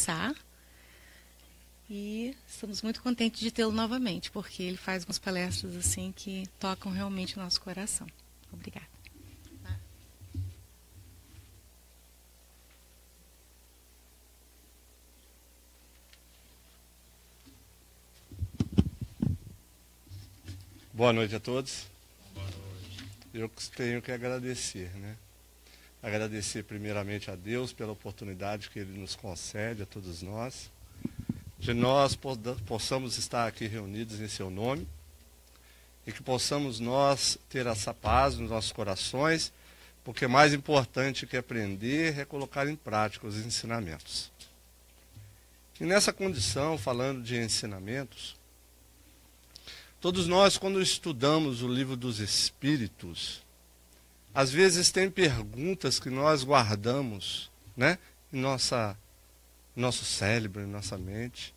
Sá. E estamos muito contentes de tê-lo novamente, porque ele faz umas palestras assim que tocam realmente o nosso coração. Obrigada. Boa noite a todos. Boa noite. Eu tenho que agradecer, né? Agradecer primeiramente a Deus pela oportunidade que Ele nos concede a todos nós, de nós possamos estar aqui reunidos em Seu nome e que possamos nós ter essa paz nos nossos corações, porque mais importante que aprender é colocar em prática os ensinamentos. E nessa condição, falando de ensinamentos, todos nós, quando estudamos o livro dos Espíritos, às vezes tem perguntas que nós guardamos, né, em nosso cérebro, em nossa mente.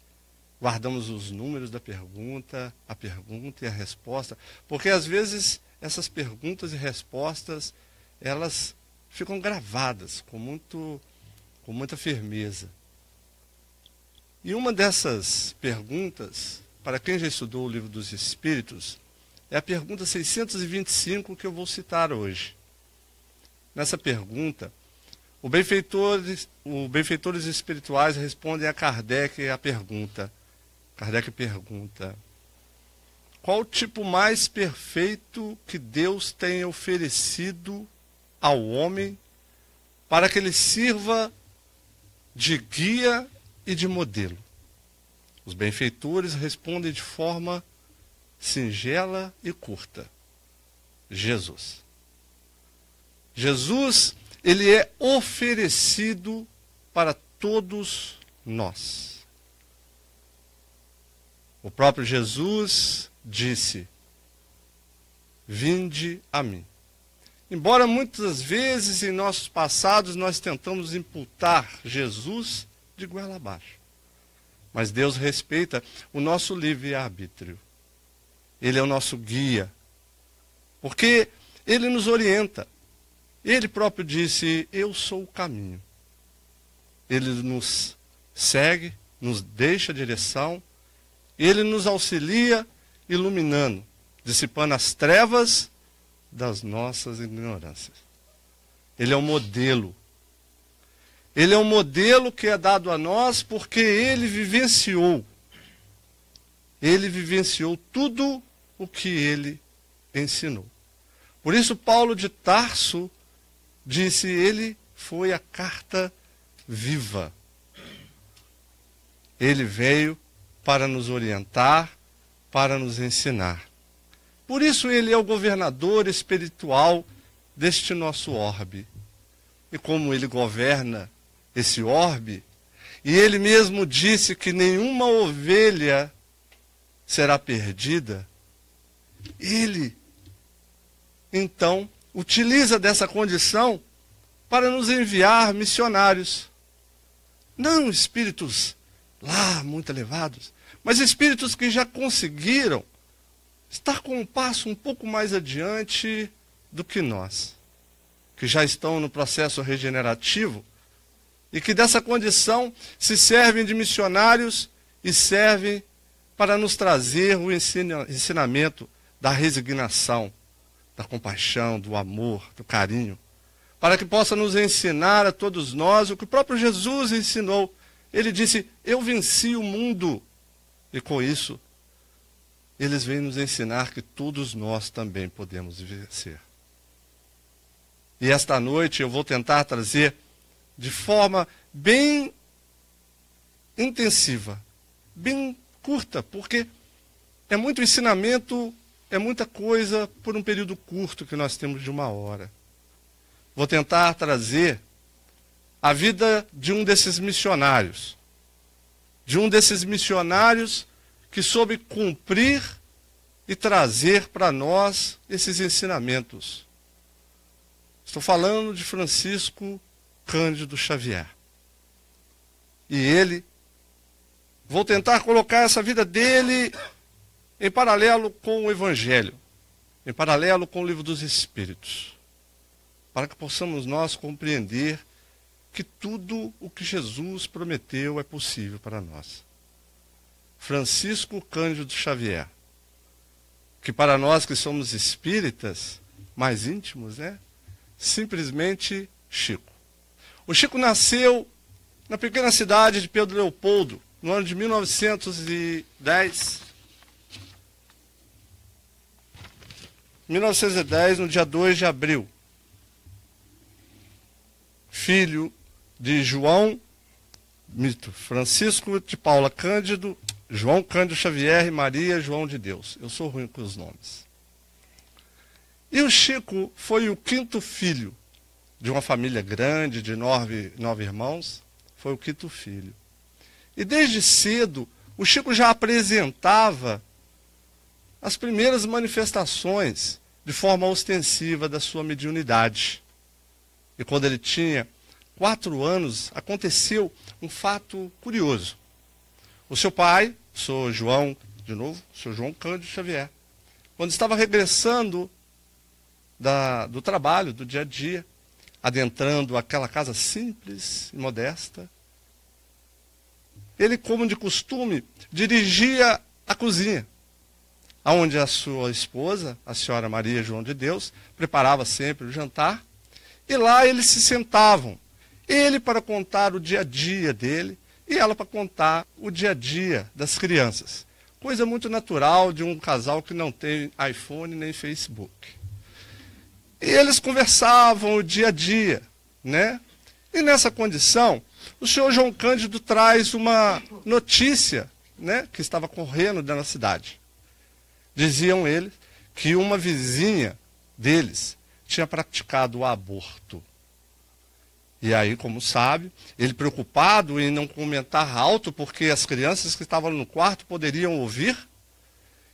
Guardamos os números da pergunta, a pergunta e a resposta, porque às vezes essas perguntas e respostas, elas ficam gravadas com muita firmeza. E uma dessas perguntas, para quem já estudou o livro dos Espíritos, é a pergunta 625 que eu vou citar hoje. Nessa pergunta, os benfeitores espirituais respondem a Kardec a pergunta. Kardec pergunta: qual o tipo mais perfeito que Deus tem oferecido ao homem para que ele sirva de guia e de modelo? Os benfeitores respondem de forma singela e curta: Jesus. Jesus, ele é oferecido para todos nós. O próprio Jesus disse: vinde a mim. Embora muitas vezes em nossos passados nós tentamos imputar Jesus de goela abaixo, mas Deus respeita o nosso livre-arbítrio. Ele é o nosso guia, porque Ele nos orienta. Ele próprio disse: eu sou o caminho. Ele nos segue, nos deixa a direção, Ele nos auxilia iluminando, dissipando as trevas das nossas ignorâncias. Ele é o modelo. Ele é um modelo que é dado a nós porque Ele vivenciou. Ele vivenciou tudo o que Ele ensinou. Por isso Paulo de Tarso disse: Ele foi a carta viva. Ele veio para nos orientar, para nos ensinar. Por isso Ele é o governador espiritual deste nosso orbe. E como Ele governa esse orbe, e Ele mesmo disse que nenhuma ovelha será perdida, Ele, então, utiliza dessa condição para nos enviar missionários. Não espíritos lá muito elevados, mas espíritos que já conseguiram estar com um passo um pouco mais adiante do que nós, que já estão no processo regenerativo e que dessa condição se servem de missionários e servem para nos trazer o ensinamento da resignação, da compaixão, do amor, do carinho, para que possa nos ensinar a todos nós o que o próprio Jesus ensinou. Ele disse: eu venci o mundo. E com isso, eles vêm nos ensinar que todos nós também podemos vencer. E esta noite eu vou tentar trazer de forma bem intensiva, bem curta, porque é muito ensinamento, é muita coisa por um período curto que nós temos de 1 hora. Vou tentar trazer a vida de um desses missionários. Que soube cumprir e trazer para nós esses ensinamentos. Estou falando de Francisco Cândido Xavier. E ele, vou tentar colocar essa vida dele em paralelo com o Evangelho, em paralelo com o Livro dos Espíritos, para que possamos nós compreender que tudo o que Jesus prometeu é possível para nós. Francisco Cândido Xavier, que para nós que somos espíritas, mais íntimos, né? Simplesmente Chico. O Chico nasceu na pequena cidade de Pedro Leopoldo, no ano de 1910. 1910, no dia 2 de abril. Filho de Francisco de Paula Cândido, João Cândido Xavier e Maria João de Deus. Eu sou ruim com os nomes. E o Chico foi o quinto filho de uma família grande, de nove irmãos. Foi o quinto filho. E desde cedo, o Chico já apresentava as primeiras manifestações de forma ostensiva da sua mediunidade. E quando ele tinha 4 anos, aconteceu um fato curioso. O seu pai, Sr. João Cândido Xavier, quando estava regressando do trabalho, do dia a dia, adentrando aquela casa simples e modesta, ele, como de costume, dirigia a cozinha, onde a sua esposa, a senhora Maria João de Deus, preparava sempre o jantar, e lá eles se sentavam, ele para contar o dia a dia dele, e ela para contar o dia a dia das crianças. Coisa muito natural de um casal que não tem iPhone nem Facebook. E eles conversavam o dia a dia, né? E nessa condição, o senhor João Cândido traz uma notícia, né, que estava correndo dentro da cidade. Diziam eles que uma vizinha deles tinha praticado o aborto. E aí, como sabe, ele preocupado em não comentar alto, porque as crianças que estavam no quarto poderiam ouvir,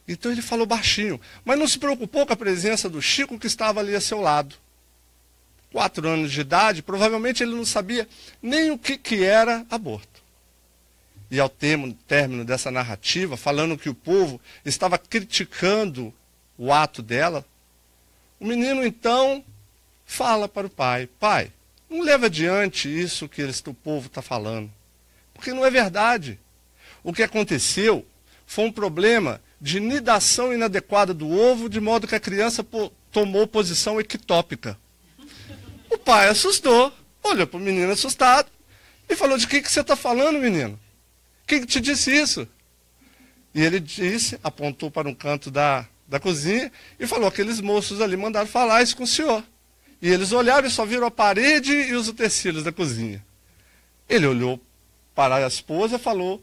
então ele falou baixinho, mas não se preocupou com a presença do Chico, que estava ali a seu lado. 4 anos de idade, provavelmente ele não sabia nem o que era aborto. E ao término dessa narrativa, falando que o povo estava criticando o ato dela, o menino então fala para o pai: pai, não leva adiante isso que o povo está falando, porque não é verdade. O que aconteceu foi um problema de nidação inadequada do ovo, de modo que a criança tomou posição ectópica. O pai assustou, olhou para o menino assustado e falou: de que você está falando, menino? Quem te disse isso? E ele disse, apontou para um canto da cozinha e falou: aqueles moços ali mandaram falar isso com o senhor. E eles olharam e só viram a parede e os utensílios da cozinha. Ele olhou para a esposa e falou: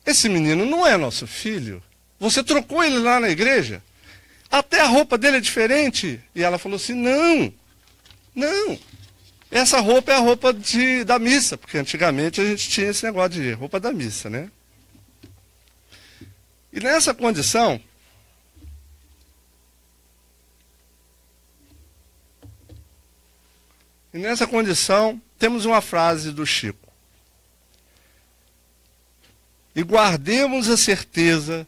esse menino não é nosso filho. Você trocou ele lá na igreja? Até a roupa dele é diferente. E ela falou assim: não, essa roupa é a roupa da missa, porque antigamente a gente tinha esse negócio de roupa da missa, né? E nessa condição, temos uma frase do Chico: e guardemos a certeza,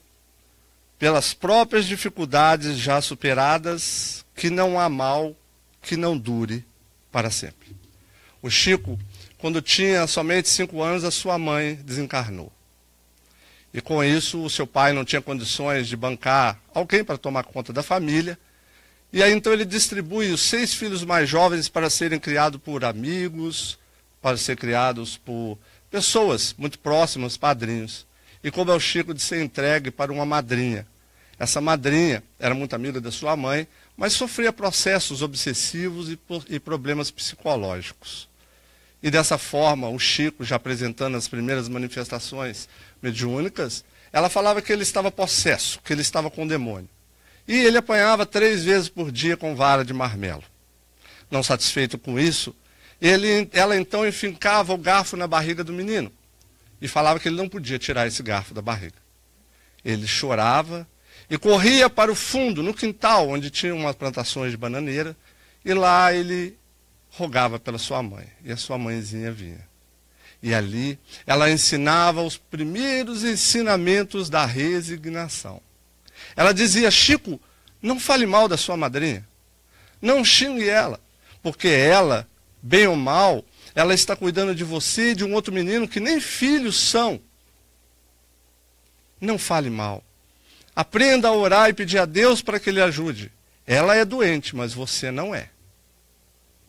pelas próprias dificuldades já superadas, que não há mal que não dure para sempre. O Chico, quando tinha somente 5 anos, a sua mãe desencarnou. E com isso, o seu pai não tinha condições de bancar alguém para tomar conta da família. E aí então ele distribui os 6 filhos mais jovens para serem criados por amigos, para serem criados por pessoas muito próximas, padrinhos. E como é o Chico de ser entregue para uma madrinha. Essa madrinha era muito amiga da sua mãe, mas sofria processos obsessivos e problemas psicológicos. E dessa forma, o Chico, já apresentando as primeiras manifestações mediúnicas, ela falava que ele estava possesso, que ele estava com demônio. E ele apanhava 3 vezes por dia com vara de marmelo. Não satisfeito com isso, ela então enfincava o garfo na barriga do menino e falava que ele não podia tirar esse garfo da barriga. Ele chorava e corria para o fundo, no quintal, onde tinha umas plantações de bananeira, e lá ele rogava pela sua mãe, e a sua mãezinha vinha. E ali ela ensinava os primeiros ensinamentos da resignação. Ela dizia: Chico, não fale mal da sua madrinha, não xingue ela, porque ela bem ou mal, ela está cuidando de você e de um outro menino que nem filhos são. Não fale mal. Aprenda a orar e pedir a Deus para que Ele ajude. Ela é doente, mas você não é.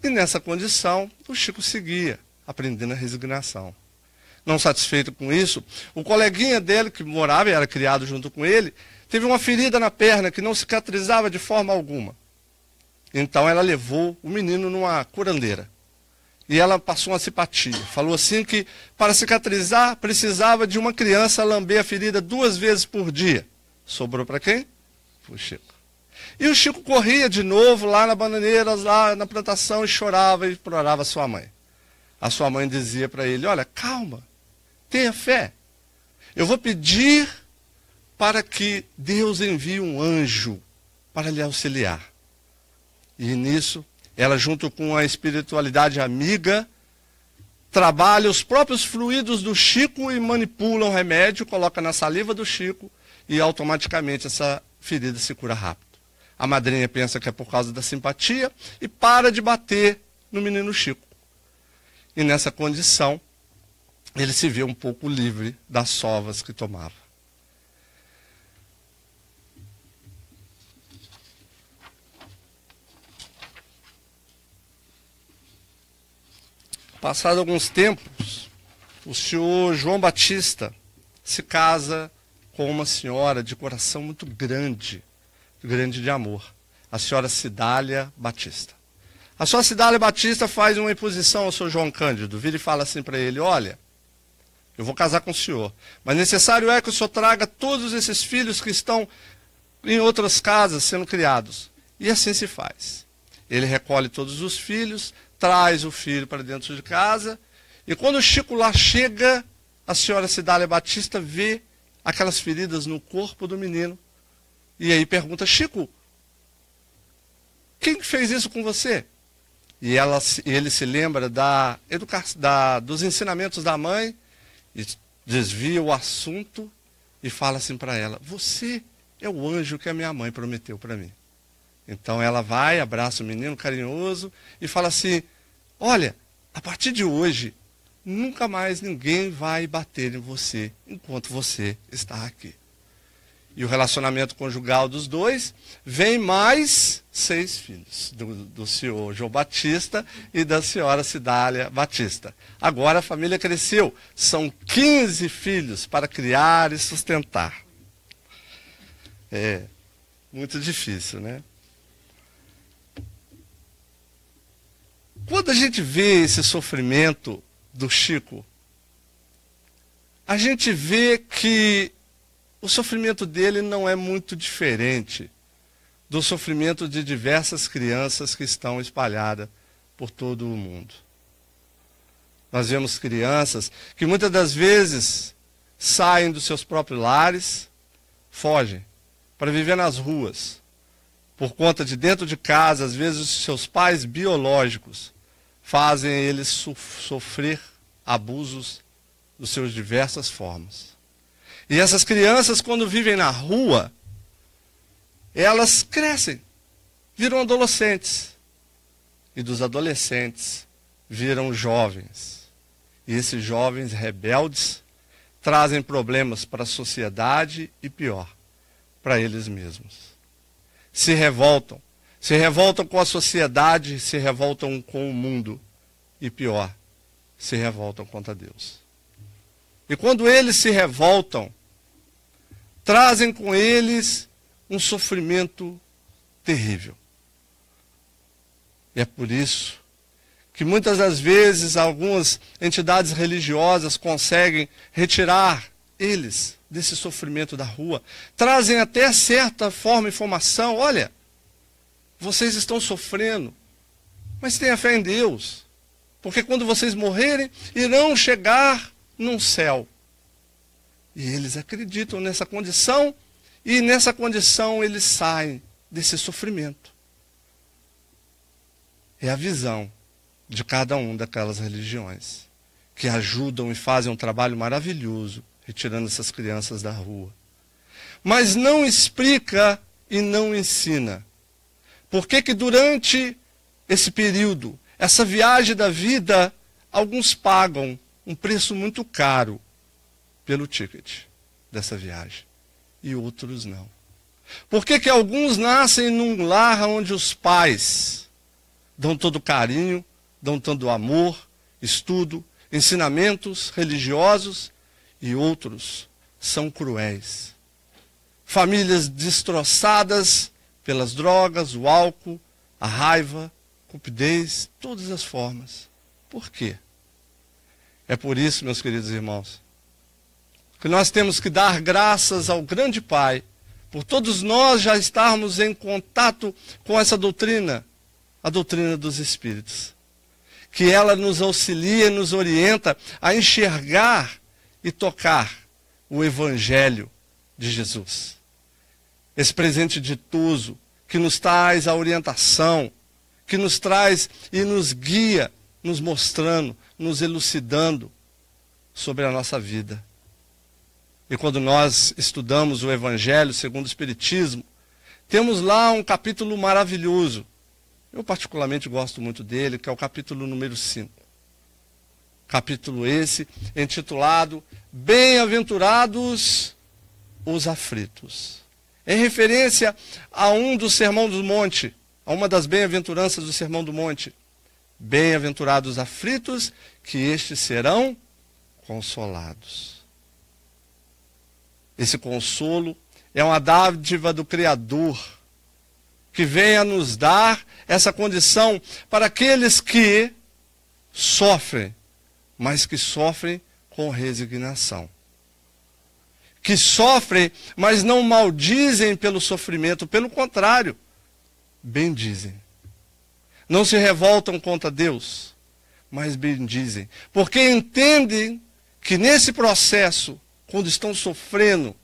E nessa condição, o Chico seguia, aprendendo a resignação. Não satisfeito com isso, o coleguinha dele, que morava e era criado junto com ele, teve uma ferida na perna que não cicatrizava de forma alguma. Então ela levou o menino numa curandeira. E ela passou uma simpatia. Falou assim que para cicatrizar precisava de uma criança lamber a ferida 2 vezes por dia. Sobrou para quem? Para o Chico. E o Chico corria de novo lá na bananeira, lá na plantação, e chorava e implorava a sua mãe. A sua mãe dizia para ele, olha, calma, tenha fé. Eu vou pedir para que Deus envie um anjo para lhe auxiliar. E nisso, ela junto com a espiritualidade amiga, trabalha os próprios fluidos do Chico e manipula um remédio, coloca na saliva do Chico e automaticamente essa ferida se cura rápido. A madrinha pensa que é por causa da simpatia e para de bater no menino Chico. E nessa condição, ele se vê um pouco livre das sovas que tomava. Passado alguns tempos, o senhor João Batista se casa com uma senhora de coração muito grande de amor, a senhora Cidália Batista. A senhora Cidália Batista faz uma imposição ao senhor João Cândido, vira e fala assim para ele, olha, eu vou casar com o senhor, mas necessário é que o senhor traga todos esses filhos que estão em outras casas sendo criados. E assim se faz. Ele recolhe todos os filhos, traz o filho para dentro de casa, e quando o Chico lá chega, a senhora Cidália Batista vê aquelas feridas no corpo do menino, e aí pergunta, Chico, quem fez isso com você? E ele se lembra dos ensinamentos da mãe, e desvia o assunto, e fala assim para ela, você é o anjo que a minha mãe prometeu para mim. Então ela vai, abraça o menino carinhoso e fala assim, olha, a partir de hoje, nunca mais ninguém vai bater em você enquanto você está aqui. E o relacionamento conjugal dos dois, vem mais 6 filhos, do senhor João Batista e da senhora Cidália Batista. Agora a família cresceu, são 15 filhos para criar e sustentar. É muito difícil, né? Quando a gente vê esse sofrimento do Chico, a gente vê que o sofrimento dele não é muito diferente do sofrimento de diversas crianças que estão espalhadas por todo o mundo. Nós vemos crianças que muitas das vezes saem dos seus próprios lares, fogem para viver nas ruas, por conta de dentro de casa, às vezes os seus pais biológicos fazem eles sofrer abusos dos seus diversas formas. E essas crianças, quando vivem na rua, elas crescem, viram adolescentes. E dos adolescentes viram jovens. E esses jovens rebeldes trazem problemas para a sociedade e pior, para eles mesmos. Se revoltam com a sociedade, se revoltam com o mundo e pior, se revoltam contra Deus. E quando eles se revoltam, trazem com eles um sofrimento terrível. E é por isso que muitas das vezes algumas entidades religiosas conseguem retirar eles desse sofrimento da rua. Trazem até certa forma informação, olha, vocês estão sofrendo, mas tenha fé em Deus, porque quando vocês morrerem, irão chegar num céu. E eles acreditam nessa condição, e nessa condição eles saem desse sofrimento. É a visão de cada um daquelas religiões, que ajudam e fazem um trabalho maravilhoso, retirando essas crianças da rua. Mas não explica e não ensina. Por que que durante esse período essa viagem da vida, alguns pagam um preço muito caro pelo ticket dessa viagem e outros não. Por que que alguns nascem num lar onde os pais dão todo carinho, dão todo amor, estudo, ensinamentos religiosos, e outros são cruéis? Famílias destroçadas pelas drogas, o álcool, a raiva, cupidez, todas as formas. Por quê? É por isso, meus queridos irmãos, que nós temos que dar graças ao grande Pai, por todos nós já estarmos em contato com essa doutrina, a doutrina dos Espíritos. Que ela nos auxilia, nos orienta a enxergar e tocar o Evangelho de Jesus. Esse presente ditoso que nos traz a orientação, que nos traz e nos guia, nos mostrando, nos elucidando sobre a nossa vida. E quando nós estudamos o Evangelho segundo o Espiritismo, temos lá um capítulo maravilhoso. Eu particularmente gosto muito dele, que é o capítulo número 5. Capítulo esse, intitulado Bem-aventurados os aflitos. Em referência a um do Sermão do Monte, a uma das bem-aventuranças do Sermão do Monte. Bem-aventurados os aflitos, que estes serão consolados. Esse consolo é uma dádiva do Criador, que vem a nos dar essa condição para aqueles que sofrem, mas que sofrem com resignação. Que sofrem, mas não maldizem pelo sofrimento, pelo contrário, bendizem. Não se revoltam contra Deus, mas bendizem, porque entendem que nesse processo, quando estão sofrendo,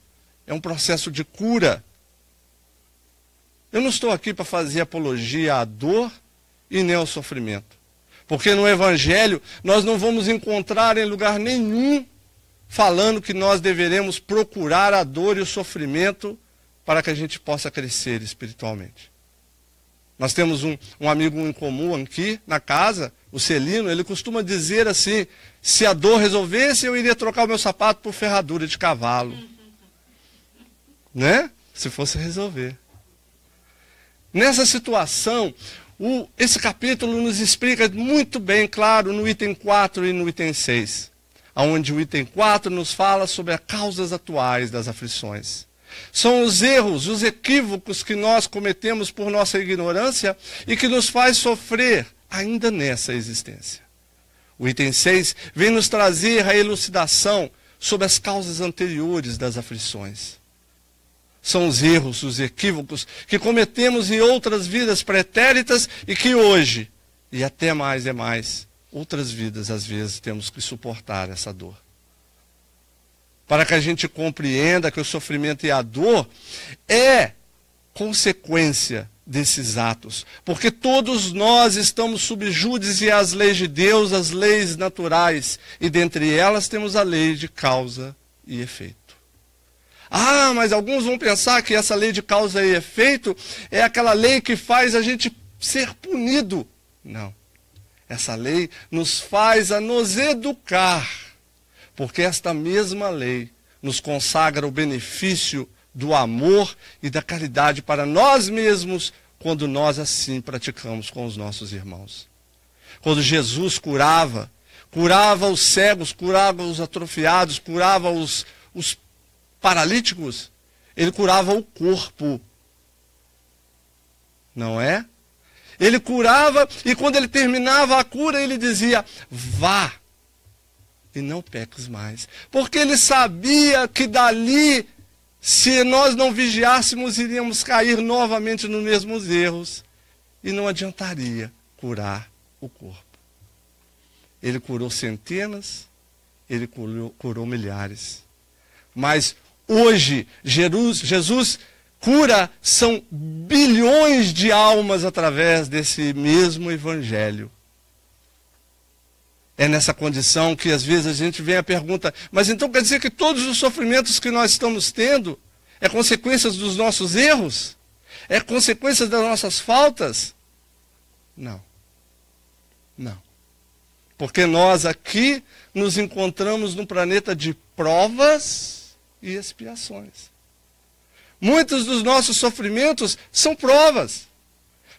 é um processo de cura. Eu não estou aqui para fazer apologia à dor e nem ao sofrimento. Porque no Evangelho nós não vamos encontrar em lugar nenhum falando que nós deveremos procurar a dor e o sofrimento para que a gente possa crescer espiritualmente. Nós temos um amigo em comum aqui na casa, o Celino, ele costuma dizer assim: se a dor resolvesse, eu iria trocar o meu sapato por ferradura de cavalo. Né? Se fosse resolver. Nessa situação, esse capítulo nos explica muito bem, claro, no item 4 e no item 6. Onde o item 4 nos fala sobre as causas atuais das aflições. São os erros, os equívocos que nós cometemos por nossa ignorância e que nos faz sofrer ainda nessa existência. O item 6 vem nos trazer a elucidação sobre as causas anteriores das aflições. São os erros, os equívocos que cometemos em outras vidas pretéritas e que hoje, e até mais e mais, outras vidas às vezes temos que suportar essa dor. Para que a gente compreenda que o sofrimento e a dor é consequência desses atos. Porque todos nós estamos subjúdice às leis de Deus, às leis naturais. E dentre elas temos a lei de causa e efeito. Ah, mas alguns vão pensar que essa lei de causa e efeito é aquela lei que faz a gente ser punido. Não. Essa lei nos faz a nos educar. Porque esta mesma lei nos consagra o benefício do amor e da caridade para nós mesmos, quando nós assim praticamos com os nossos irmãos. Quando Jesus curava os cegos, curava os atrofiados, curava os paralíticos, ele curava o corpo. Não é? Ele curava e quando ele terminava a cura, ele dizia: vá e não peques mais. Porque ele sabia que dali, se nós não vigiássemos, iríamos cair novamente nos mesmos erros. E não adiantaria curar o corpo. Ele curou centenas, ele curou milhares. Mas hoje, Jesus cura, são bilhões de almas através desse mesmo Evangelho. É nessa condição que às vezes a gente vem a pergunta: mas então quer dizer que todos os sofrimentos que nós estamos tendo é consequência dos nossos erros? É consequência das nossas faltas? Não. Não. Porque nós aqui nos encontramos num planeta de provas e expiações. Muitos dos nossos sofrimentos são provas,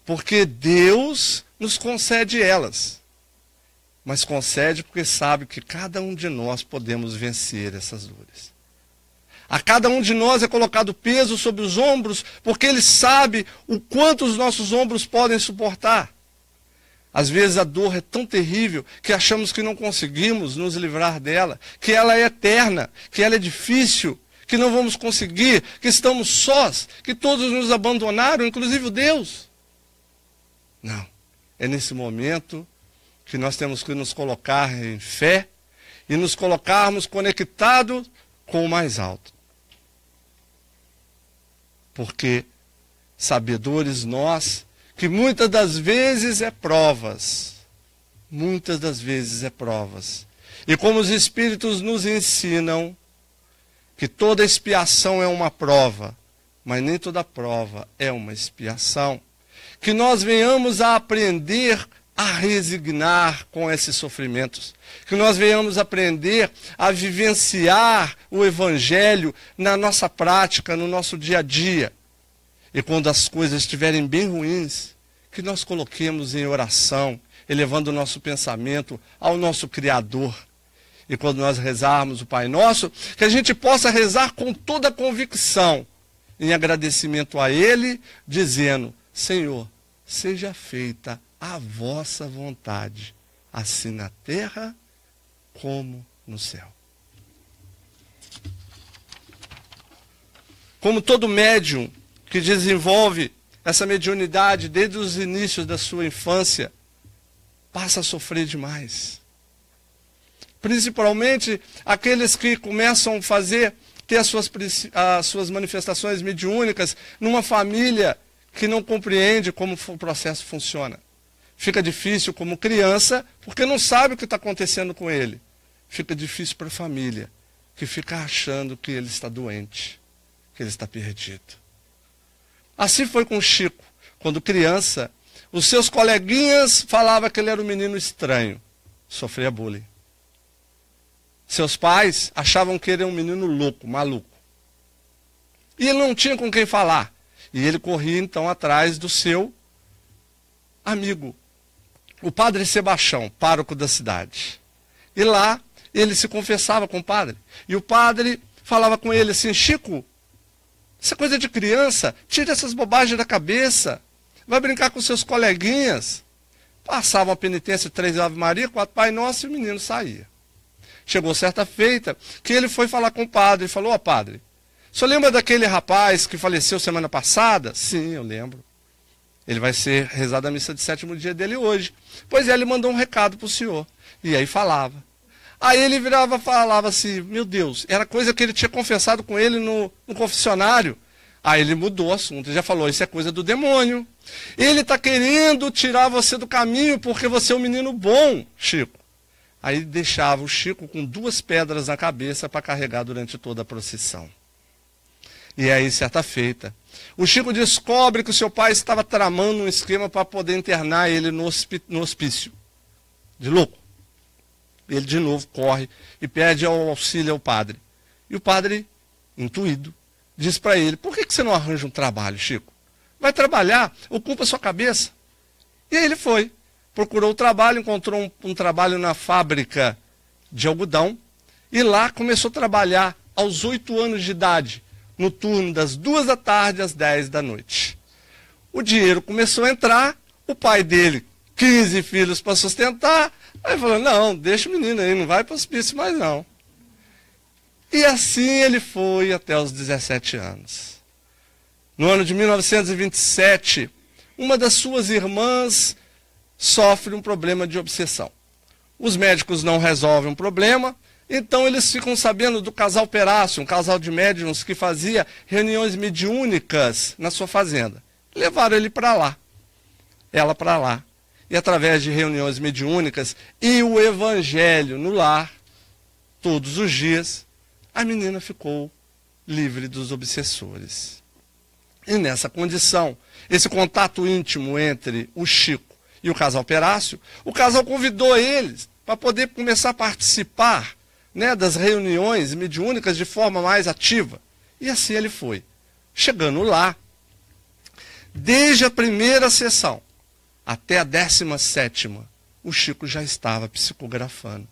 porque Deus nos concede elas. Mas concede porque sabe que cada um de nós podemos vencer essas dores. A cada um de nós é colocado peso sobre os ombros, porque Ele sabe o quanto os nossos ombros podem suportar. Às vezes a dor é tão terrível que achamos que não conseguimos nos livrar dela, que ela é eterna, que ela é difícil, que não vamos conseguir, que estamos sós, que todos nos abandonaram, inclusive o Deus. Não. É nesse momento que nós temos que nos colocar em fé e nos colocarmos conectados com o mais alto. Porque sabedores nós que muitas das vezes é provas. Muitas das vezes é provas. E como os Espíritos nos ensinam que toda expiação é uma prova, mas nem toda prova é uma expiação, que nós venhamos a aprender a resignar com esses sofrimentos, que nós venhamos aprender a vivenciar o Evangelho na nossa prática, no nosso dia a dia. E quando as coisas estiverem bem ruins, que nós coloquemos em oração, elevando o nosso pensamento ao nosso Criador. E quando nós rezarmos o Pai Nosso, que a gente possa rezar com toda a convicção, em agradecimento a Ele, dizendo: Senhor, seja feita a vossa vontade, assim na terra como no céu. Como todo médium que desenvolve essa mediunidade desde os inícios da sua infância, passa a sofrer demais. Principalmente aqueles que começam a ter as suas manifestações mediúnicas numa família que não compreende como o processo funciona. Fica difícil como criança, porque não sabe o que está acontecendo com ele. Fica difícil para a família, que fica achando que ele está doente, que ele está perdido. Assim foi com o Chico. Quando criança, os seus coleguinhas falavam que ele era um menino estranho. Sofria bullying. Seus pais achavam que ele era um menino louco, maluco. E ele não tinha com quem falar. E ele corria então atrás do seu amigo, o padre Sebastião, pároco da cidade. E lá ele se confessava com o padre. E o padre falava com ele assim: Chico, isso é coisa de criança, tira essas bobagens da cabeça, vai brincar com seus coleguinhas. Passava uma penitência, 3 Ave Maria, 4 Pai Nosso, e o menino saía. Chegou certa feita que ele foi falar com o padre e falou: ó padre, o senhor lembra daquele rapaz que faleceu semana passada? Sim, eu lembro. Ele vai ser rezado a missa de 7º dia dele hoje. Pois é, ele mandou um recado para o senhor. E aí falava. Aí ele virava e falava assim: meu Deus, era coisa que ele tinha confessado com ele no confessionário. Aí ele mudou o assunto, ele já falou: isso é coisa do demônio. Ele está querendo tirar você do caminho porque você é um menino bom, Chico. Aí deixava o Chico com 2 pedras na cabeça para carregar durante toda a procissão. E aí, certa feita, o Chico descobre que o seu pai estava tramando um esquema para poder internar ele no hospício. De louco. Ele de novo corre e pede auxílio ao padre. E o padre, intuído, diz para ele: por que você não arranja um trabalho, Chico? Vai trabalhar, ocupa a sua cabeça. E aí ele foi. Procurou o trabalho, encontrou um trabalho na fábrica de algodão. E lá começou a trabalhar aos 8 anos de idade, no turno das 2 da tarde às 10 da noite. O dinheiro começou a entrar, o pai dele, 15 filhos para sustentar, aí falou: não, deixa o menino aí, não vai para o hospício mais não. E assim ele foi até os 17 anos. No ano de 1927, uma das suas irmãs sofre um problema de obsessão. Os médicos não resolvem o problema, então eles ficam sabendo do casal Perácio, um casal de médiuns que fazia reuniões mediúnicas na sua fazenda. Levaram ele para lá, ela para lá. E através de reuniões mediúnicas e o evangelho no lar, todos os dias, a menina ficou livre dos obsessores. E nessa condição, esse contato íntimo entre o Chico e o casal Perácio, o casal convidou eles para poder começar a participar, né, das reuniões mediúnicas de forma mais ativa. E assim ele foi. Chegando lá, desde a primeira sessão até a 17ª, o Chico já estava psicografando.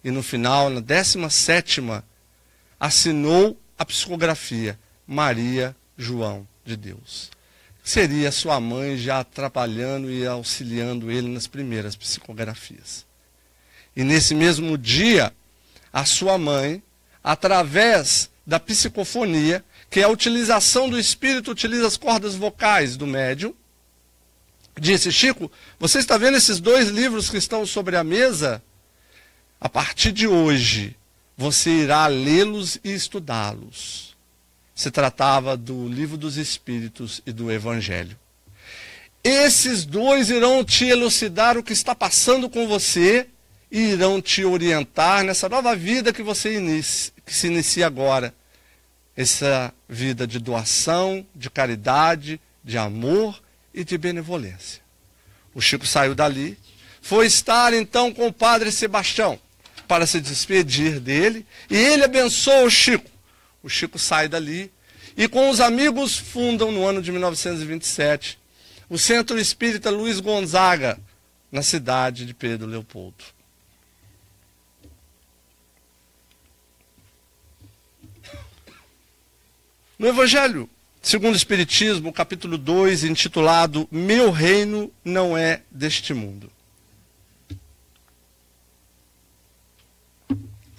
E no final, na 17ª, assinou a psicografia Maria João de Deus. Seria sua mãe já trabalhando e auxiliando ele nas primeiras psicografias. E nesse mesmo dia, a sua mãe, através da psicofonia, que é a utilização do espírito, utiliza as cordas vocais do médium, disse: Chico, você está vendo esses 2 livros que estão sobre a mesa? A partir de hoje, você irá lê-los e estudá-los. Se tratava do Livro dos Espíritos e do Evangelho. Esses 2 irão te elucidar o que está passando com você e irão te orientar nessa nova vida que que se inicia agora. Essa vida de doação, de caridade, de amor e de benevolência. O Chico saiu dali, foi estar então com o Padre Sebastião para se despedir dele, e ele abençoa o Chico. O Chico sai dali e com os amigos fundam no ano de 1927 o Centro Espírita Luiz Gonzaga, na cidade de Pedro Leopoldo. No Evangelho segundo o Espiritismo, capítulo 2, intitulado Meu Reino Não É Deste Mundo.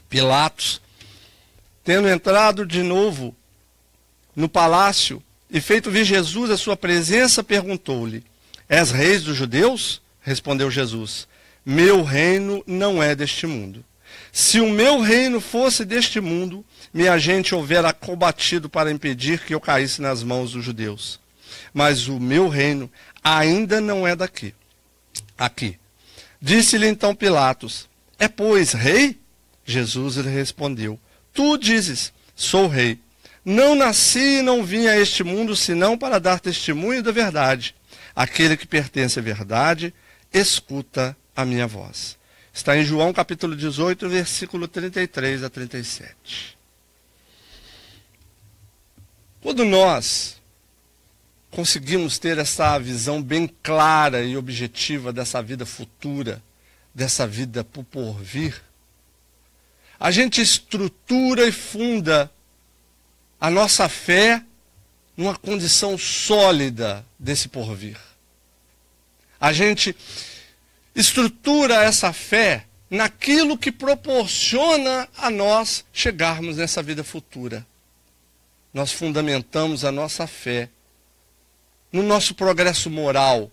Pilatos, tendo entrado de novo no palácio e feito vir Jesus à sua presença, perguntou-lhe: És rei dos judeus? Respondeu Jesus: Meu reino não é deste mundo. Se o meu reino fosse deste mundo, minha gente houvera combatido para impedir que eu caísse nas mãos dos judeus. Mas o meu reino ainda não é daqui. Aqui. Disse-lhe então Pilatos: É, pois, rei? Jesus lhe respondeu: Tu dizes, sou rei. Não nasci e não vim a este mundo senão para dar testemunho da verdade. Aquele que pertence à verdade, escuta a minha voz. Está em João capítulo 18, versículo 33 a 37. Quando nós conseguimos ter essa visão bem clara e objetiva dessa vida futura, dessa vida por porvir, a gente estrutura e funda a nossa fé numa condição sólida desse porvir. A gente estrutura essa fé naquilo que proporciona a nós chegarmos nessa vida futura. Nós fundamentamos a nossa fé no nosso progresso moral,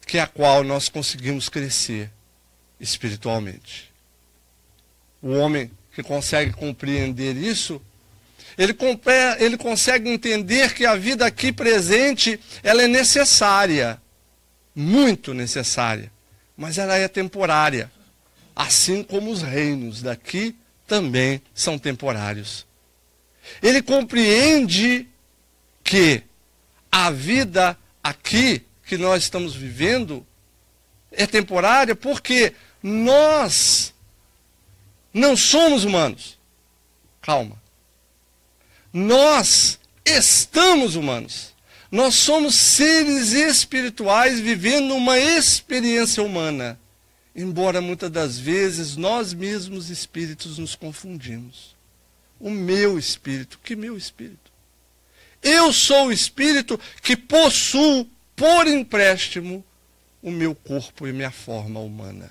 que é a qual nós conseguimos crescer espiritualmente. O homem que consegue compreender isso, ele consegue entender que a vida aqui presente, ela é necessária, muito necessária, mas ela é temporária, assim como os reinos daqui também são temporários. Ele compreende que a vida aqui que nós estamos vivendo é temporária porque nós não somos humanos. Calma. Nós estamos humanos. Nós somos seres espirituais vivendo uma experiência humana. Embora muitas das vezes nós mesmos espíritos nos confundimos. O meu espírito, que meu espírito? Eu sou o espírito que possuo por empréstimo o meu corpo e minha forma humana.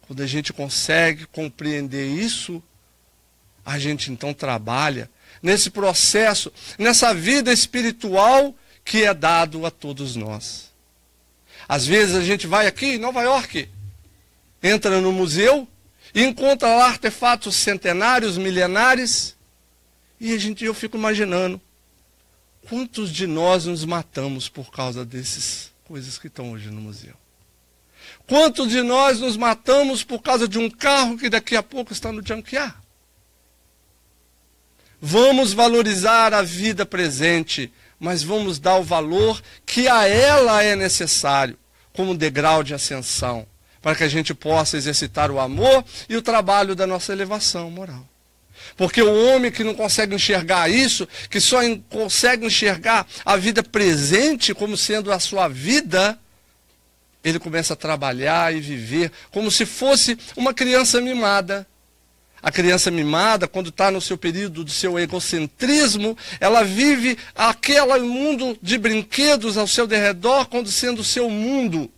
Quando a gente consegue compreender isso, a gente então trabalha nesse processo, nessa vida espiritual que é dado a todos nós. Às vezes a gente vai aqui em Nova York, entra no museu e encontra lá artefatos centenários, milenares, e eu fico imaginando quantos de nós nos matamos por causa dessas coisas que estão hoje no museu. Quantos de nós nos matamos por causa de um carro que daqui a pouco está no junkyard? Vamos valorizar a vida presente, mas vamos dar o valor que a ela é necessário, como degrau de ascensão, para que a gente possa exercitar o amor e o trabalho da nossa elevação moral. Porque o homem que não consegue enxergar isso, que só consegue enxergar a vida presente como sendo a sua vida, ele começa a trabalhar e viver como se fosse uma criança mimada. A criança mimada, quando está no seu período do seu egocentrismo, ela vive aquele mundo de brinquedos ao seu derredor, como sendo o seu mundo.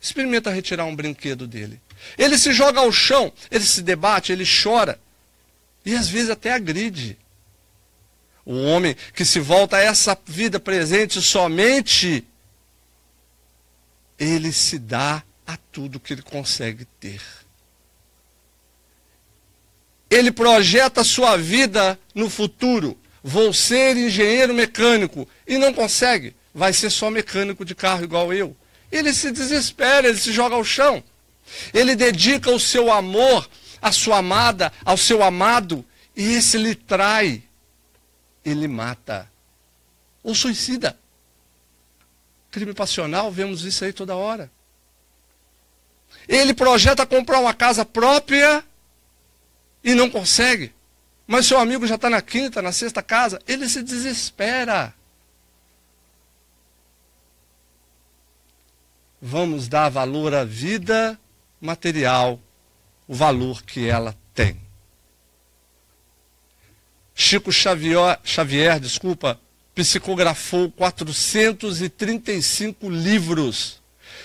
Experimenta retirar um brinquedo dele. Ele se joga ao chão, ele se debate, ele chora. E às vezes até agride. O homem que se volta a essa vida presente somente, ele se dá a tudo que ele consegue ter. Ele projeta a sua vida no futuro. Vou ser engenheiro mecânico. E não consegue. Vai ser só mecânico de carro igual eu. Ele se desespera, ele se joga ao chão. Ele dedica o seu amor à sua amada, ao seu amado. E esse lhe trai. Ele mata. Ou suicida. Crime passional, vemos isso aí toda hora. Ele projeta comprar uma casa própria e não consegue. Mas seu amigo já está na quinta, na sexta casa. Ele se desespera. Vamos dar valor à vida material, o valor que ela tem. Chico Xavier, psicografou 435 livros,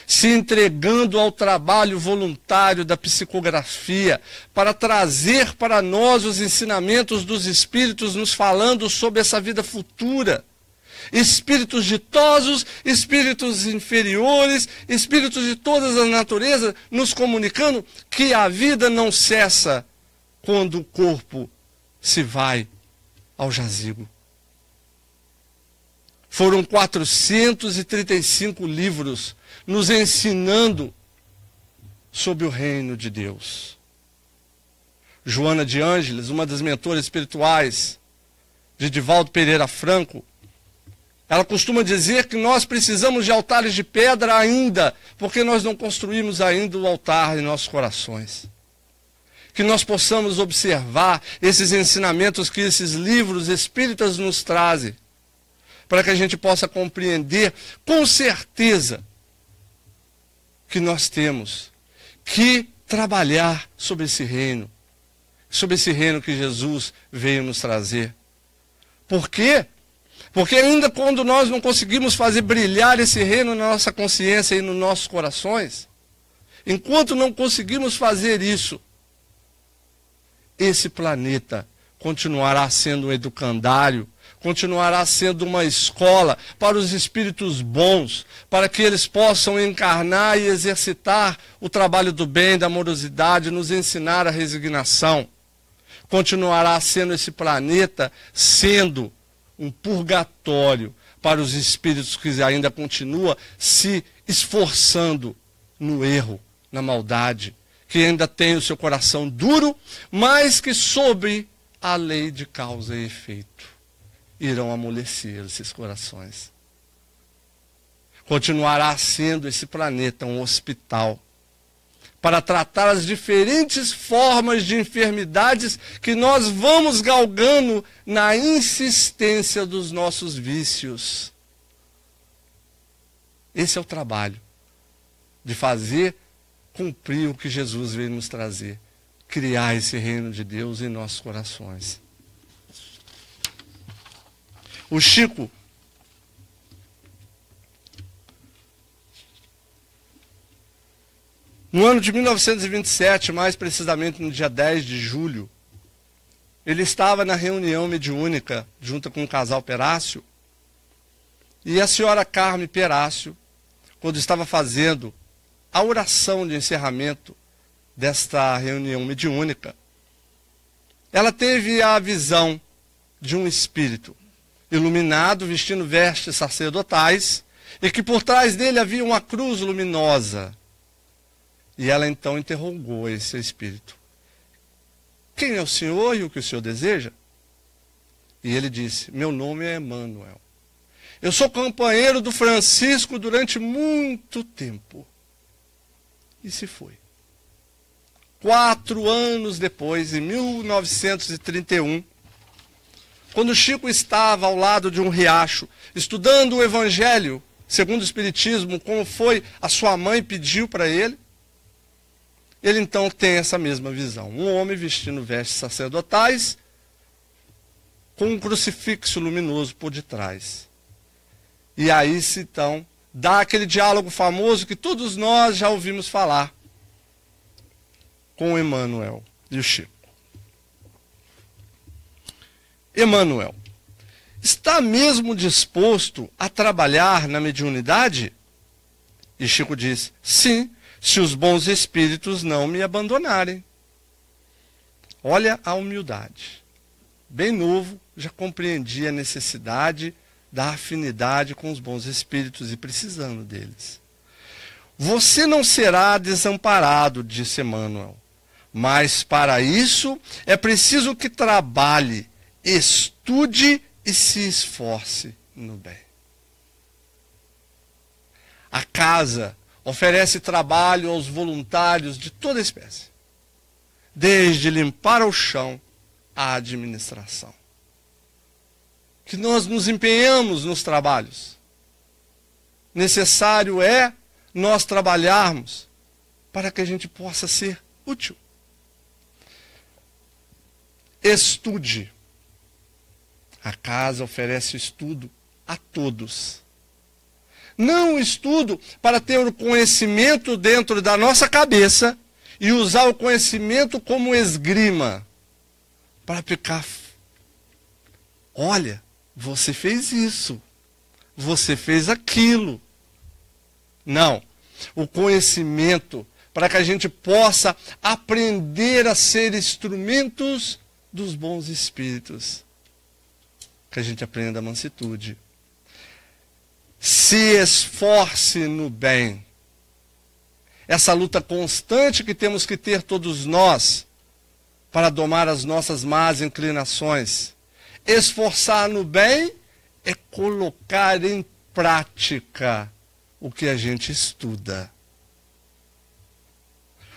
se entregando ao trabalho voluntário da psicografia, para trazer para nós os ensinamentos dos espíritos, nos falando sobre essa vida futura. Espíritos ditosos, espíritos inferiores, espíritos de todas as naturezas, nos comunicando que a vida não cessa quando o corpo se vai ao jazigo. Foram 435 livros nos ensinando sobre o reino de Deus. Joana de Ângeles, uma das mentoras espirituais de Divaldo Pereira Franco, ela costuma dizer que nós precisamos de altares de pedra ainda, porque nós não construímos ainda o altar em nossos corações. Que nós possamos observar esses ensinamentos que esses livros espíritas nos trazem, para que a gente possa compreender com certeza que nós temos que trabalhar sobre esse reino que Jesus veio nos trazer. Por quê? Porque ainda quando nós não conseguimos fazer brilhar esse reino na nossa consciência e nos nossos corações, enquanto não conseguimos fazer isso, esse planeta continuará sendo um educandário, continuará sendo uma escola para os espíritos bons, para que eles possam encarnar e exercitar o trabalho do bem, da amorosidade, nos ensinar a resignação. Continuará sendo esse planeta sendo um purgatório para os espíritos que ainda continuam se esforçando no erro, na maldade, que ainda tem o seu coração duro, mas que sob a lei de causa e efeito irão amolecer esses corações. Continuará sendo esse planeta um hospital para tratar as diferentes formas de enfermidades que nós vamos galgando na insistência dos nossos vícios. Esse é o trabalho de fazer cumprir o que Jesus veio nos trazer, criar esse reino de Deus em nossos corações. O Chico, no ano de 1927, mais precisamente no dia 10 de julho, ele estava na reunião mediúnica, junto com o casal Perácio, e a senhora Carme Perácio, quando estava fazendo a oração de encerramento desta reunião mediúnica, ela teve a visão de um espírito iluminado, vestindo vestes sacerdotais, e que por trás dele havia uma cruz luminosa. E ela então interrogou esse espírito: quem é o senhor e o que o senhor deseja? E ele disse: meu nome é Emmanuel. Eu sou companheiro do Francisco durante muito tempo. E se foi. 4 anos depois, em 1931, quando Chico estava ao lado de um riacho, estudando o Evangelho, segundo o Espiritismo, como foi a sua mãe pediu para ele, ele então tem essa mesma visão. Um homem vestindo vestes sacerdotais, com um crucifixo luminoso por detrás. E aí, então, dá aquele diálogo famoso que todos nós já ouvimos falar com o Emmanuel e o Chico. Emmanuel, está mesmo disposto a trabalhar na mediunidade? E Chico diz, sim, se os bons espíritos não me abandonarem. Olha a humildade. Bem novo, já compreendi a necessidade da afinidade com os bons espíritos e precisando deles. Você não será desamparado, disse Emmanuel, mas para isso é preciso que trabalhe, estude e se esforce no bem. A casa oferece trabalho aos voluntários de toda espécie, desde limpar o chão à administração. Que nós nos empenhamos nos trabalhos. Necessário é nós trabalharmos para que a gente possa ser útil. Estude. A casa oferece estudo a todos. Não estudo para ter o conhecimento dentro da nossa cabeça e usar o conhecimento como esgrima para ficar. Olha, você fez isso, você fez aquilo. Não. O conhecimento para que a gente possa aprender a ser instrumentos dos bons espíritos. Que a gente aprenda a mansitude. Se esforce no bem. Essa luta constante que temos que ter todos nós para domar as nossas más inclinações. Esforçar no bem é colocar em prática o que a gente estuda.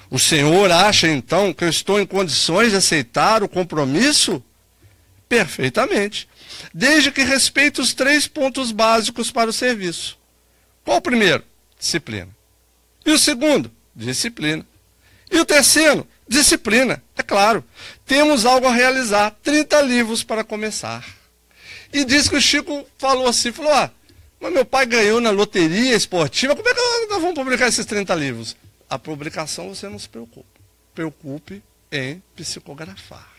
O Senhor acha então que eu estou em condições de aceitar o compromisso? Perfeitamente. Desde que respeite os 3 pontos básicos para o serviço. Qual o primeiro? Disciplina. E o segundo? Disciplina. E o terceiro? Disciplina. É claro. Temos algo a realizar. 30 livros para começar. E diz que o Chico falou assim, mas meu pai ganhou na loteria esportiva, como é que nós vamos publicar esses 30 livros? A publicação você não se preocupe. Preocupe em psicografar.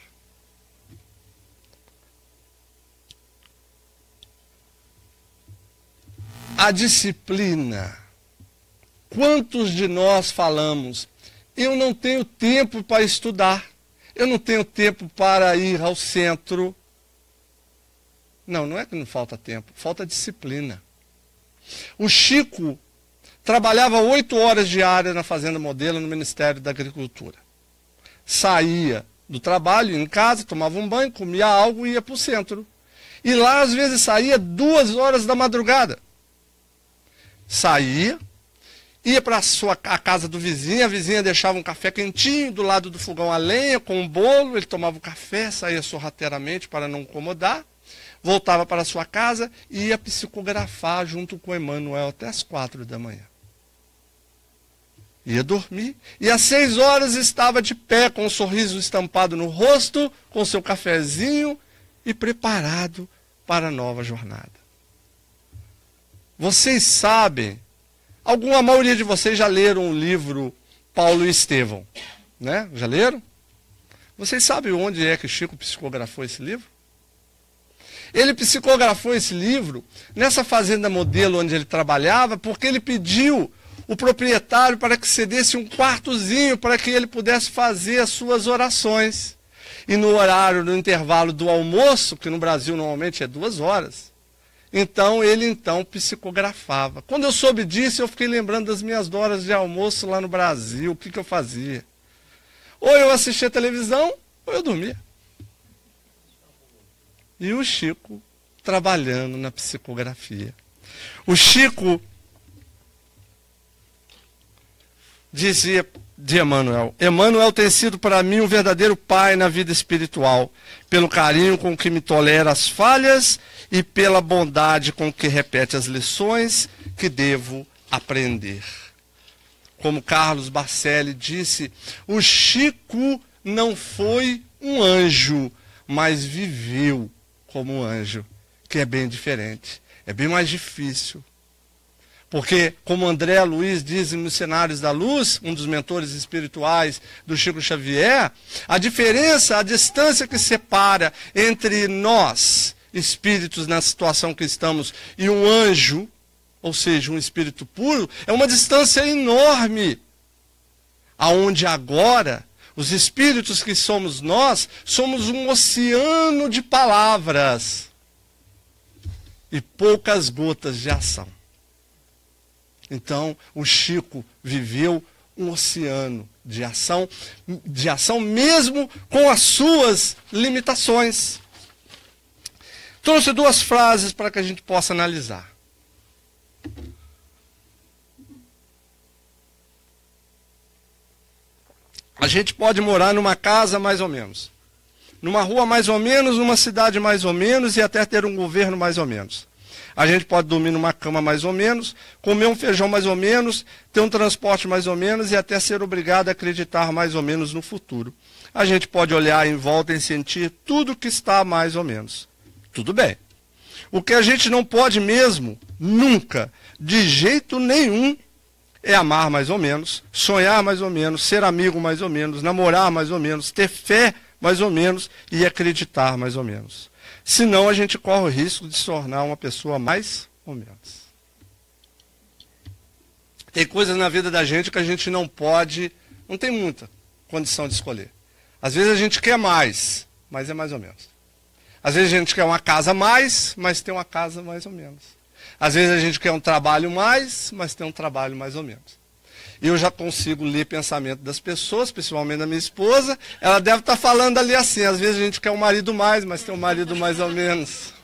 A disciplina. Quantos de nós falamos, eu não tenho tempo para estudar, eu não tenho tempo para ir ao centro. Não, não é que não falta tempo, falta disciplina. O Chico trabalhava 8 horas diárias na Fazenda Modelo, no Ministério da Agricultura. Saía do trabalho, em casa, tomava um banho, comia algo e ia para o centro. E lá, às vezes, saía 2 horas da madrugada. Saía, ia para a casa do vizinho, a vizinha deixava um café quentinho do lado do fogão a lenha, com um bolo, ele tomava o café, saía sorrateiramente para não incomodar, voltava para a sua casa e ia psicografar junto com Emmanuel até as 4 da manhã. Ia dormir, e às 6 horas estava de pé, com um sorriso estampado no rosto, com seu cafezinho e preparado para a nova jornada. Vocês sabem, a maioria de vocês já leram o livro Paulo e Estevão, né? Já leram? Vocês sabem onde é que Chico psicografou esse livro? Ele psicografou esse livro nessa Fazenda Modelo onde ele trabalhava, porque ele pediu o proprietário para que cedesse um quartozinho para que ele pudesse fazer as suas orações. E no horário, no intervalo do almoço, que no Brasil normalmente é 2 horas, então ele psicografava. Quando eu soube disso, eu fiquei lembrando das minhas horas de almoço lá no Brasil, o que eu fazia? Ou eu assistia televisão, ou eu dormia. E o Chico trabalhando na psicografia. O Chico dizia de Emmanuel: Emmanuel tem sido para mim um verdadeiro pai na vida espiritual, pelo carinho com que me tolera as falhas e pela bondade com que repete as lições que devo aprender. Como Carlos Barcelli disse, o Chico não foi um anjo, mas viveu como um anjo, que é bem diferente, é bem mais difícil. Porque, como André Luiz diz em Missionários da Luz, um dos mentores espirituais do Chico Xavier, a diferença, a distância que separa entre nós, espíritos na situação que estamos, e um anjo, ou seja, um espírito puro, é uma distância enorme. Aonde agora, os espíritos que somos nós, somos um oceano de palavras e poucas gotas de ação. Então, o Chico viveu um oceano de ação mesmo com as suas limitações. Trouxe duas frases para que a gente possa analisar. A gente pode morar numa casa mais ou menos, numa rua mais ou menos, numa cidade mais ou menos e até ter um governo mais ou menos. A gente pode dormir numa cama mais ou menos, comer um feijão mais ou menos, ter um transporte mais ou menos e até ser obrigado a acreditar mais ou menos no futuro. A gente pode olhar em volta e sentir tudo que está mais ou menos. Tudo bem. O que a gente não pode mesmo, nunca, de jeito nenhum, é amar mais ou menos, sonhar mais ou menos, ser amigo mais ou menos, namorar mais ou menos, ter fé mais ou menos e acreditar mais ou menos. Senão a gente corre o risco de se tornar uma pessoa mais ou menos. Tem coisas na vida da gente que a gente não pode, não tem muita condição de escolher. Às vezes a gente quer mais, mas é mais ou menos. Às vezes a gente quer uma casa a mais, mas tem uma casa mais ou menos. Às vezes a gente quer um trabalho mais, mas tem um trabalho mais ou menos. E eu já consigo ler pensamento das pessoas, principalmente da minha esposa. Ela deve estar falando ali assim, às vezes a gente quer um marido mais, mas tem um marido mais ou menos.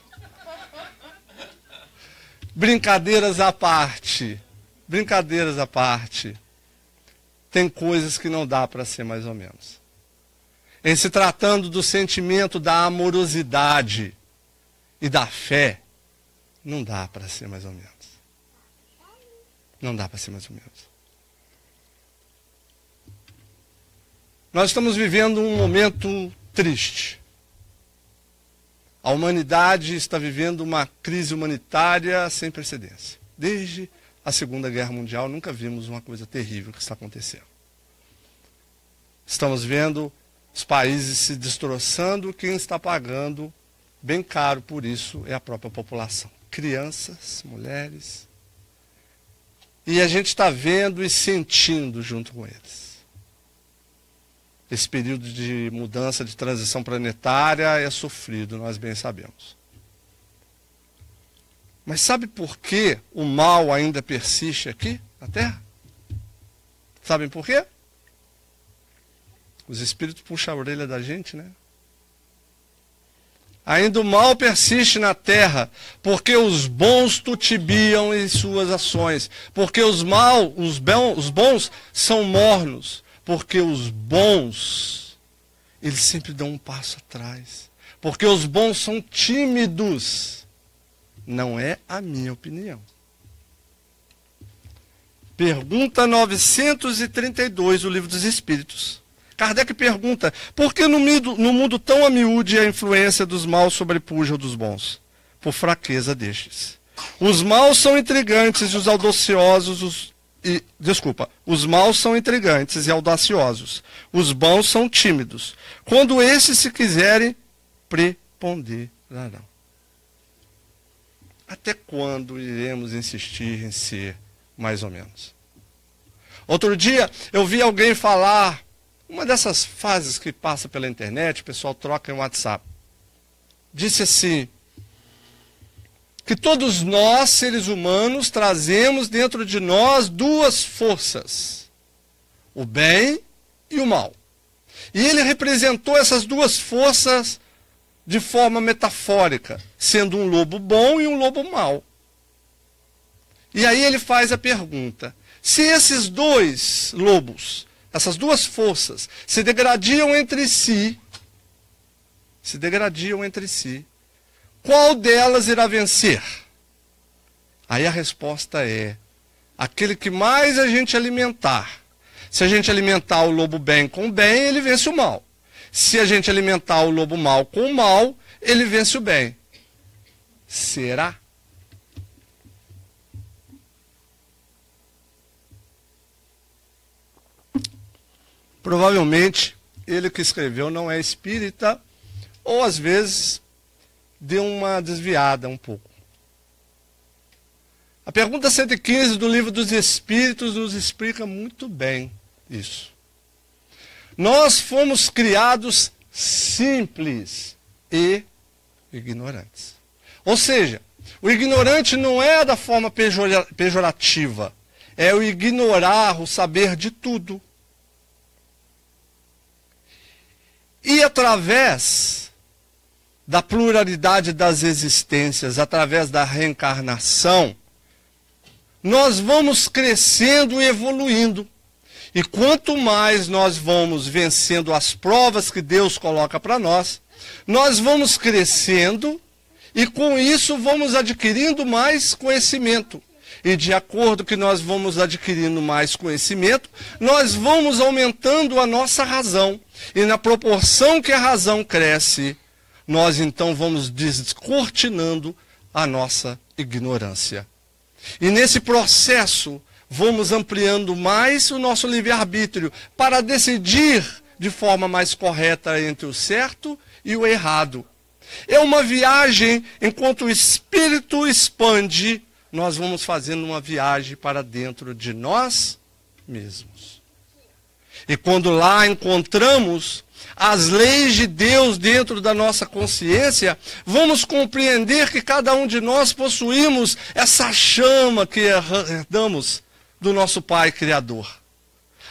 Brincadeiras à parte. Brincadeiras à parte. Tem coisas que não dá para ser mais ou menos. Em se tratando do sentimento da amorosidade e da fé, não dá para ser mais ou menos. Não dá para ser mais ou menos. Nós estamos vivendo um momento triste. A humanidade está vivendo uma crise humanitária sem precedência. Desde a Segunda Guerra Mundial, nunca vimos uma coisa terrível que está acontecendo. Estamos vendo os países se destroçando, quem está pagando bem caro por isso é a própria população. Crianças, mulheres. E a gente está vendo e sentindo junto com eles. Esse período de mudança, de transição planetária é sofrido, nós bem sabemos. Mas sabe por que o mal ainda persiste aqui na Terra? Sabem por quê? Os espíritos puxam a orelha da gente, né? Ainda o mal persiste na terra, porque os bons tutibiam em suas ações, porque os bons são mornos, porque os bons, eles sempre dão um passo atrás, porque os bons são tímidos. Não é a minha opinião. Pergunta 932 do Livro dos Espíritos. Kardec pergunta, por que no mundo tão a miúde a influência dos maus sobrepuja dos bons? Por fraqueza destes. Os maus são intrigantes e os audaciosos... os maus são intrigantes e audaciosos. Os bons são tímidos. Quando esses se quiserem, preponderarão. Até quando iremos insistir em ser mais ou menos? Outro dia eu vi alguém falar... Uma dessas fases que passa pela internet, o pessoal troca em WhatsApp. Disse assim, que todos nós, seres humanos, trazemos dentro de nós duas forças. O bem e o mal. E ele representou essas duas forças de forma metafórica, sendo um lobo bom e um lobo mau. E aí ele faz a pergunta: se esses dois lobos, essas duas forças, se degradam entre si, qual delas irá vencer? Aí a resposta é: aquele que mais a gente alimentar. Se a gente alimentar o lobo bem com o bem, ele vence o mal. Se a gente alimentar o lobo mal com o mal, ele vence o bem. Será? Provavelmente, ele que escreveu não é espírita, ou às vezes deu uma desviada um pouco. A pergunta 115 do Livro dos Espíritos nos explica muito bem isso. Nós fomos criados simples e ignorantes. Ou seja, o ignorante não é da forma pejorativa, é o ignorar, o saber de tudo. E através da pluralidade das existências, através da reencarnação, nós vamos crescendo e evoluindo. E quanto mais nós vamos vencendo as provas que Deus coloca para nós, nós vamos crescendo e com isso vamos adquirindo mais conhecimento. E de acordo que nós vamos adquirindo mais conhecimento, nós vamos aumentando a nossa razão. E na proporção que a razão cresce, nós então vamos descortinando a nossa ignorância. E nesse processo, vamos ampliando mais o nosso livre-arbítrio para decidir de forma mais correta entre o certo e o errado. É uma viagem, enquanto o espírito expande, nós vamos fazendo uma viagem para dentro de nós mesmos. E quando lá encontramos as leis de Deus dentro da nossa consciência, vamos compreender que cada um de nós possuímos essa chama que herdamos do nosso Pai Criador,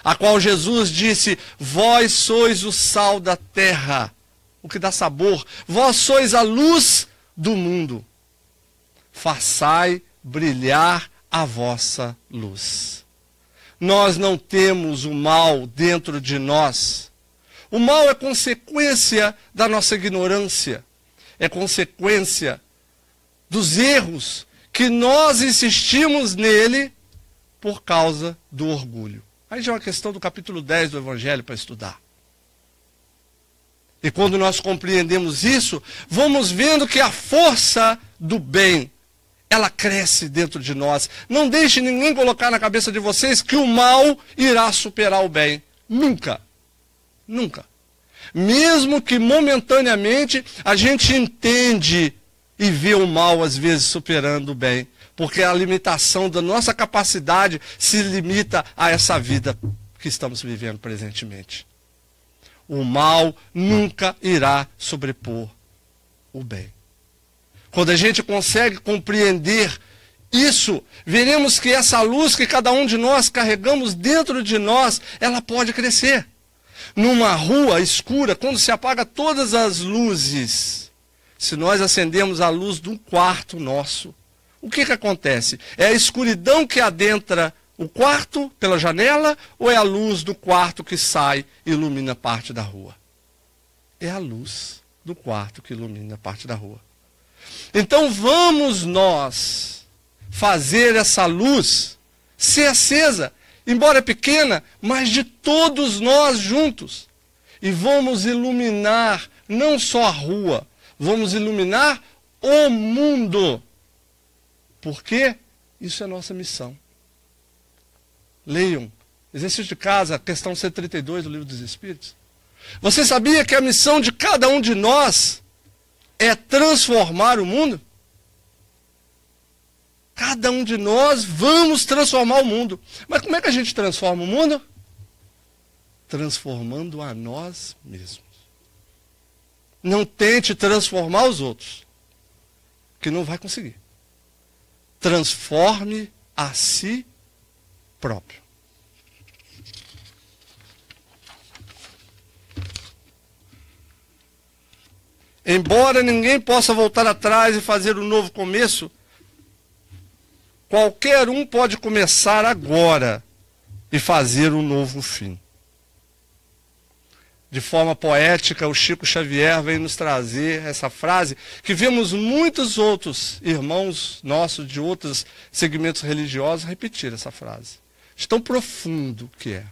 a qual Jesus disse: vós sois o sal da terra, o que dá sabor, vós sois a luz do mundo, façai brilhar a vossa luz. Nós não temos o mal dentro de nós. O mal é consequência da nossa ignorância, é consequência dos erros que nós insistimos nele por causa do orgulho. Aí já é uma questão do capítulo 10 do Evangelho para estudar. E quando nós compreendemos isso, vamos vendo que a força do bem, ela cresce dentro de nós. Não deixe ninguém colocar na cabeça de vocês que o mal irá superar o bem. Nunca. Nunca. Mesmo que momentaneamente a gente entende e vê o mal às vezes superando o bem. Porque a limitação da nossa capacidade se limita a essa vida que estamos vivendo presentemente. O mal nunca irá sobrepor o bem. Quando a gente consegue compreender isso, veremos que essa luz que cada um de nós carregamos dentro de nós, ela pode crescer. Numa rua escura, quando se apaga todas as luzes, se nós acendemos a luz de um quarto nosso, o que acontece? É a escuridão que adentra o quarto pela janela ou é a luz do quarto que sai e ilumina parte da rua? É a luz do quarto que ilumina parte da rua. Então vamos nós fazer essa luz ser acesa, embora pequena, mas de todos nós juntos. E vamos iluminar não só a rua, vamos iluminar o mundo. Porque isso é nossa missão. Leiam, exercício de casa, questão 132 do Livro dos Espíritos. Você sabia que a missão de cada um de nós é transformar o mundo? Cada um de nós vamos transformar o mundo. Mas como é que a gente transforma o mundo? Transformando a nós mesmos. Não tente transformar os outros, que não vai conseguir. Transforme a si próprio. embora ninguém possa voltar atrás e fazer um novo começo, qualquer um pode começar agora e fazer um novo fim. De forma poética, o Chico Xavier vem nos trazer essa frase que vemos muitos outros irmãos nossos de outros segmentos religiosos repetir essa frase. De tão profundo que é.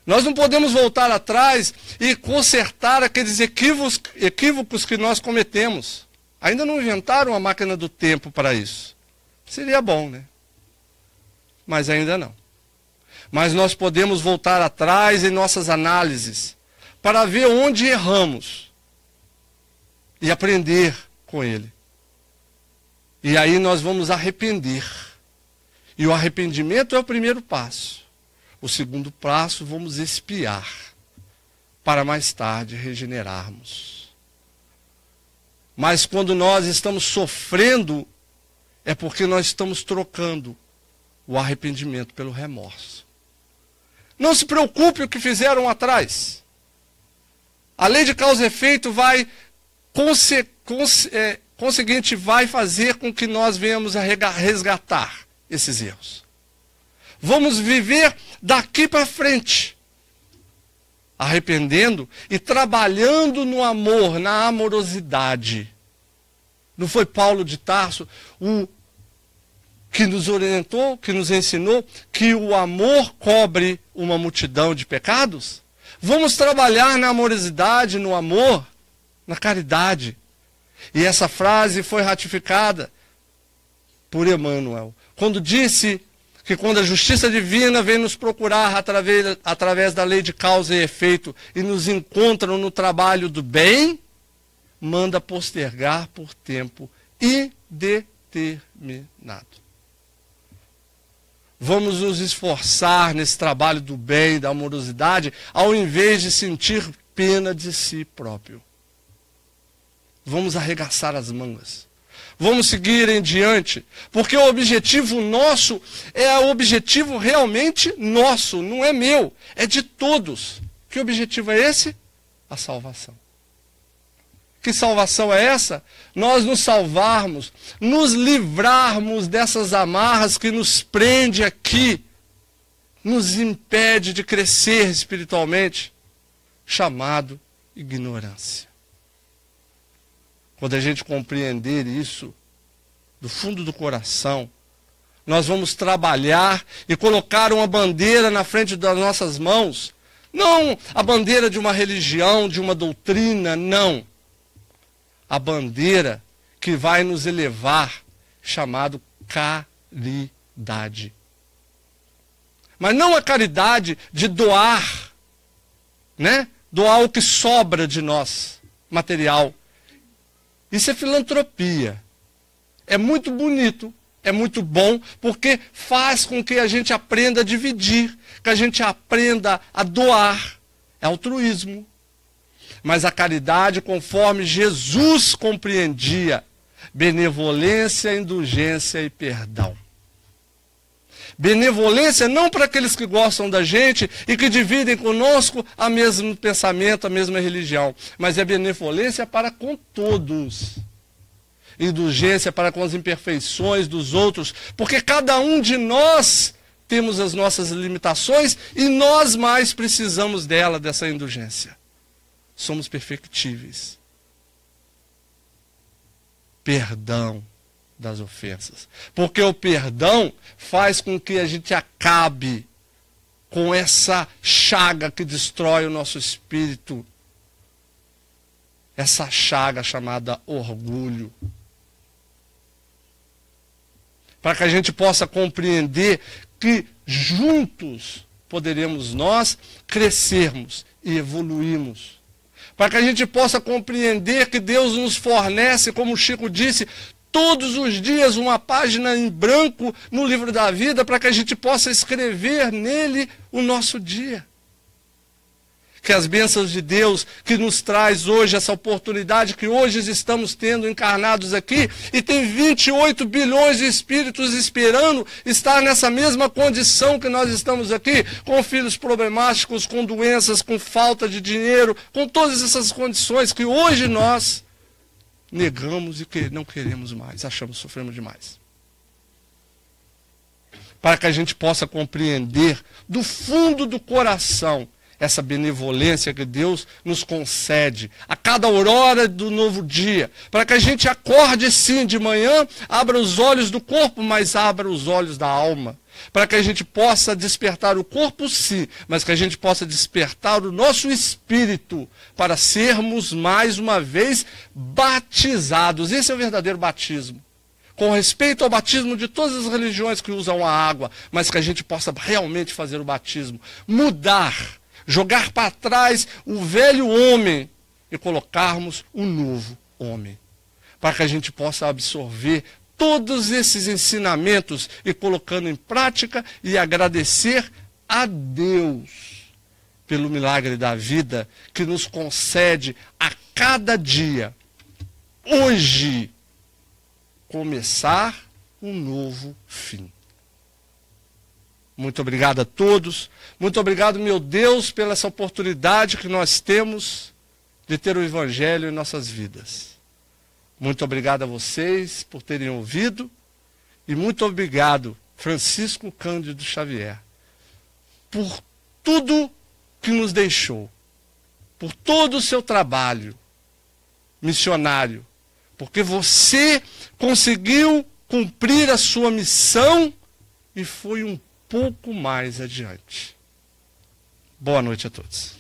Nós não podemos voltar atrás e consertar aqueles equívocos que nós cometemos. Ainda não inventaram a máquina do tempo para isso. Seria bom, né? Mas ainda não. Mas nós podemos voltar atrás em nossas análises para ver onde erramos e aprender com ele. E aí nós vamos arrepender. E o arrependimento é o primeiro passo. O segundo passo, vamos expiar para mais tarde regenerarmos. Mas quando nós estamos sofrendo, é porque nós estamos trocando o arrependimento pelo remorso. Não se preocupe o que fizeram atrás. A lei de causa e efeito vai, conseguinte, vai fazer com que nós venhamos a resgatar esses erros. Vamos viver daqui para frente, arrependendo e trabalhando no amor, na amorosidade. Não foi Paulo de Tarso o que nos orientou, que nos ensinou que o amor cobre uma multidão de pecados? Vamos trabalhar na amorosidade, no amor, na caridade. E essa frase foi ratificada por Emmanuel, quando disse que quando a justiça divina vem nos procurar através da lei de causa e efeito e nos encontra no trabalho do bem, manda postergar por tempo indeterminado. Vamos nos esforçar nesse trabalho do bem, da amorosidade, ao invés de sentir pena de si próprio. Vamos arregaçar as mangas. Vamos seguir em diante, porque o objetivo nosso é o objetivo realmente nosso, não é meu, é de todos. Que objetivo é esse? A salvação. Que salvação é essa? Nós nos salvarmos, nos livrarmos dessas amarras que nos prende aqui, nos impede de crescer espiritualmente, chamado ignorância. Quando a gente compreender isso do fundo do coração, nós vamos trabalhar e colocar uma bandeira na frente das nossas mãos, não a bandeira de uma religião, de uma doutrina, não. A bandeira que vai nos elevar, chamado caridade. Mas não a caridade de doar, né? Doar o que sobra de nós, material. Isso é filantropia. É muito bonito, é muito bom, porque faz com que a gente aprenda a dividir, que a gente aprenda a doar. É altruísmo. Mas a caridade, conforme Jesus compreendia, benevolência, indulgência e perdão. Benevolência não para aqueles que gostam da gente e que dividem conosco o mesmo pensamento, a mesma religião, mas é benevolência para com todos. Indulgência para com as imperfeições dos outros, porque cada um de nós temos as nossas limitações e nós mais precisamos dessa indulgência. Somos perfectíveis. Perdão das ofensas. Porque o perdão faz com que a gente acabe com essa chaga que destrói o nosso espírito. Essa chaga chamada orgulho. Para que a gente possa compreender que juntos poderemos nós crescermos e evoluirmos. Para que a gente possa compreender que Deus nos fornece, como o Chico disse, todos os dias uma página em branco no livro da vida, para que a gente possa escrever nele o nosso dia. que as bênçãos de Deus que nos traz hoje, essa oportunidade que hoje estamos tendo encarnados aqui, e tem 28 bilhões de espíritos esperando estar nessa mesma condição que nós estamos aqui, com filhos problemáticos, com doenças, com falta de dinheiro, com todas essas condições que hoje nós negamos e que não queremos mais, achamos que sofremos demais. Para que a gente possa compreender do fundo do coração essa benevolência que Deus nos concede a cada aurora do novo dia, para que a gente acorde sim de manhã, abra os olhos do corpo, mas abra os olhos da alma, para que a gente possa despertar o corpo sim, mas que a gente possa despertar o nosso espírito, para sermos mais uma vez batizados. Esse é o verdadeiro batismo. Com respeito ao batismo de todas as religiões que usam a água, mas que a gente possa realmente fazer o batismo, mudar, jogar para trás o velho homem e colocarmos um novo homem, para que a gente possa absorver todos esses ensinamentos e colocando em prática e agradecer a Deus pelo milagre da vida que nos concede a cada dia. Hoje, começar um novo fim. Muito obrigado a todos. Muito obrigado, meu Deus, pela essa oportunidade que nós temos de ter o Evangelho em nossas vidas. Muito obrigado a vocês por terem ouvido. E muito obrigado, Francisco Cândido Xavier, por tudo que nos deixou, por todo o seu trabalho missionário, porque você conseguiu cumprir a sua missão e foi um pouco mais adiante. Boa noite a todos.